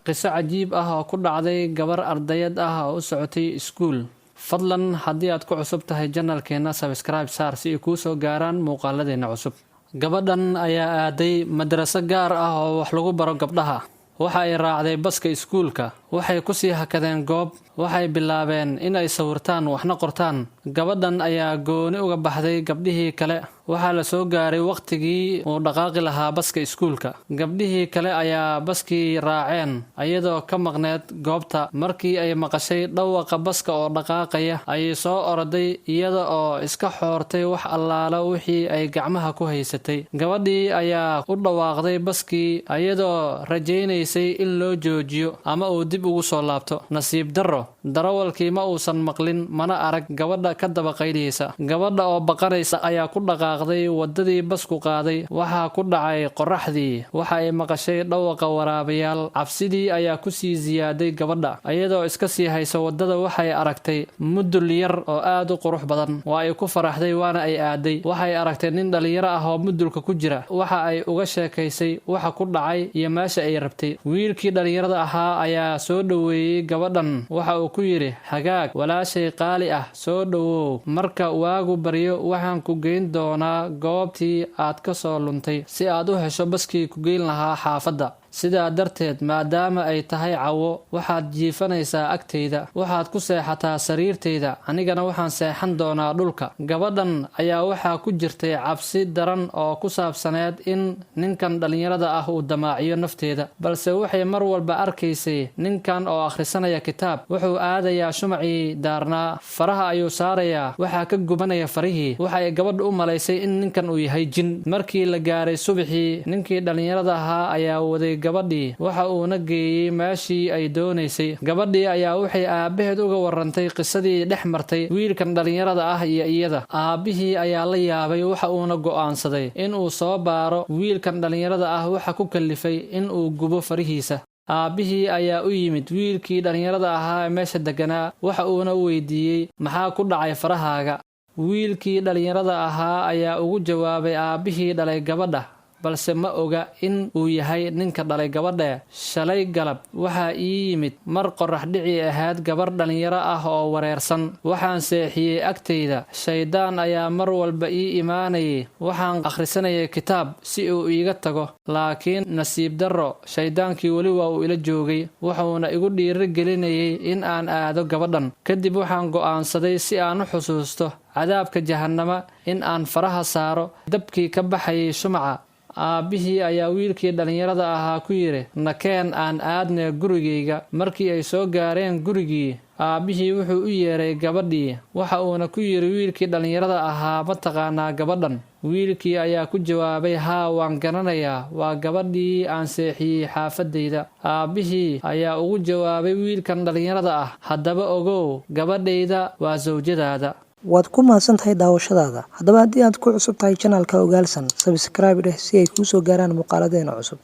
qiso cajiib ah oo ku dhacday gabar ardayad ah oo u socotay iskuul. Fadlan haddii aad ku cusub tahay channelkeena subscribe saar si ay kuu soo gaaraan muuqaaladeena cusub. Gabadhan ayaa aaday madraso gaar ah oo wax lagu baro gabdhaha. Waxa ay raacday baska iskuulka. Waxay ku sii hakadeen goob. Waxay bilaabeen in ay sawirtaan waxna qortaan. Gabadhan ayaa gooni uga baxday gabdhihii kale. Waxaa la soo gaaray waqtigii uu dhaqaaqi lahaa baska iskuulka. Gabdhihii kale ayaa baskii raaceen ayadoo ka maqneed goobta. Markii ay maqashay dhawaqa baska oo dhaqaaqaya ayay soo oroday iyada oo iska xoortay wax allaala wixii ay gacmaha ku haysatay. Gabadhii ayaa u dhawaaqday baskii ayadoo rajaynaysay in loo joojiyo ama uu dib ugu soo laabto. Nasiib darro, darawalkii ma uusan maqlin mana arag gabadha ka daba qayliyeysa. Gabadha oo baqanaysa ayaa ku dhaqaaqday wadadii basku qaaday. Waxaa ku dhacay qorraxdii. Waxa ay maqashay dhawaqa waraabayaal. Cabsidii ayaa ku sii ziyaaday gabadha. Ayadoo iska sii haysa wadada waxay aragtay mudul yar oo aad u qurux badan. Waa ay ku faraxday waana ay aaday. Waxay aragtay nin dhalinyaro ah oo mudulka ku jira. Waxa ay uga sheekaysay waxa ku dhacay iyo meesha ay rabtay. Wiilkii dhalinyarada ahaa ayaa soo dhaweeyay gabadhan. Waxa uu ku yiri, "Hagaag, walaashay qaali ah, soo dhawow. Marka waagu baryo waxaan ku geyn doonaa goobtii aad ka soo luntay si aad u hesho baskii ku geyn lahaa xaafadda. Sidaa darteed, maadaama ay tahay cawo, waxaad jiifanaysaa agteyda. Waxaad ku seexataa sariirteyda, anigana waxaan seexan doonaa dhulka." Gabadhan ayaa waxaa ku jirtay cabsi daran oo ku saabsaneed in ninkan dhalinyarada ah uu damaaciyo nafteeda. Balse waxay mar walba arkaysay ninkan oo akhrisanaya kitaab. Wuxuu aadayaa shumacii daarnaa. Faraha ayuu saarayaa. Waxaa ka gubanaya farihii. Waxa ay gabadhu u malaysay in ninkan uu yahay jin. Markii la gaaray subaxii, ninkii dhalinyarada ahaa ayaa waday gabadhii. Waxa uuna geeyay meeshii ay doonaysay. Gabadhii ayaa waxay aabaheed uga warantay qisadii dhex martay wiilkan dhalinyarada ah iyo iyada. Aabihii ayaa la yaabay. Waxa uuna go'aansaday in uu soo baaro wiilkan dhalinyarada ah waxa ku kallifay in uu gubo farihiisa. Aabihii ayaa u yimid wiilkii dhalinyarada ahaa meesha deganaa. Waxa uuna weydiiyey, "Maxaa ku dhacay farahaaga?" Wiilkii dhalinyarada ahaa ayaa ugu jawaabay aabihii dhalay gabadha, balse ma oga in uu yahay ninka dhalay gabadha. Shalay galab waxaa ii yimid mar qorrax dhici ahayd gabar dhalinyaro ah oo wareersan. Waxaan seexiyey agteyda. Shaydaan ayaa mar walba ii imaanayay. Waxaan akhrisanayay kitaab si uu iiga tago. Laakiin nasiib darro, shaydaankii weli waa uu ila joogay. Wuxuuna igu dhiirigelinayay in aan aado gabadhan. Kadib waxaan go'aansaday si aan u xusuusto cadaabka jahannama in aan faraha saaro dabkii ka baxayay shumaca. Aabihii ayaa wiilkii dhalinyarada ahaa ku yiri, "Nakeen aan aadne gurigeyga." Markii ay soo gaareen gurigii, aabihii wuxuu u yeeray gabadhii. Waxa uuna ku yiri wiilkii dhalinyarada ahaa, "Ma taqaanaa gabadhan?" Wiilkii ayaa ku jawaabay, "Haa, waan garanayaa. Waa gabadhii aan seexiyey xaafadeyda." Aabihii ayaa ugu jawaabay wiilkan dhalinyarada ah, "Haddaba ogow, gabadheyda waa zawjadaada." waad ku mahadsantahay daawashadaada. Haddaba haddii aad ku cusub tahay channelka Ogaalsan, subscribe dheh si ay kuu soo gaaraan muuqaaladeena cusub.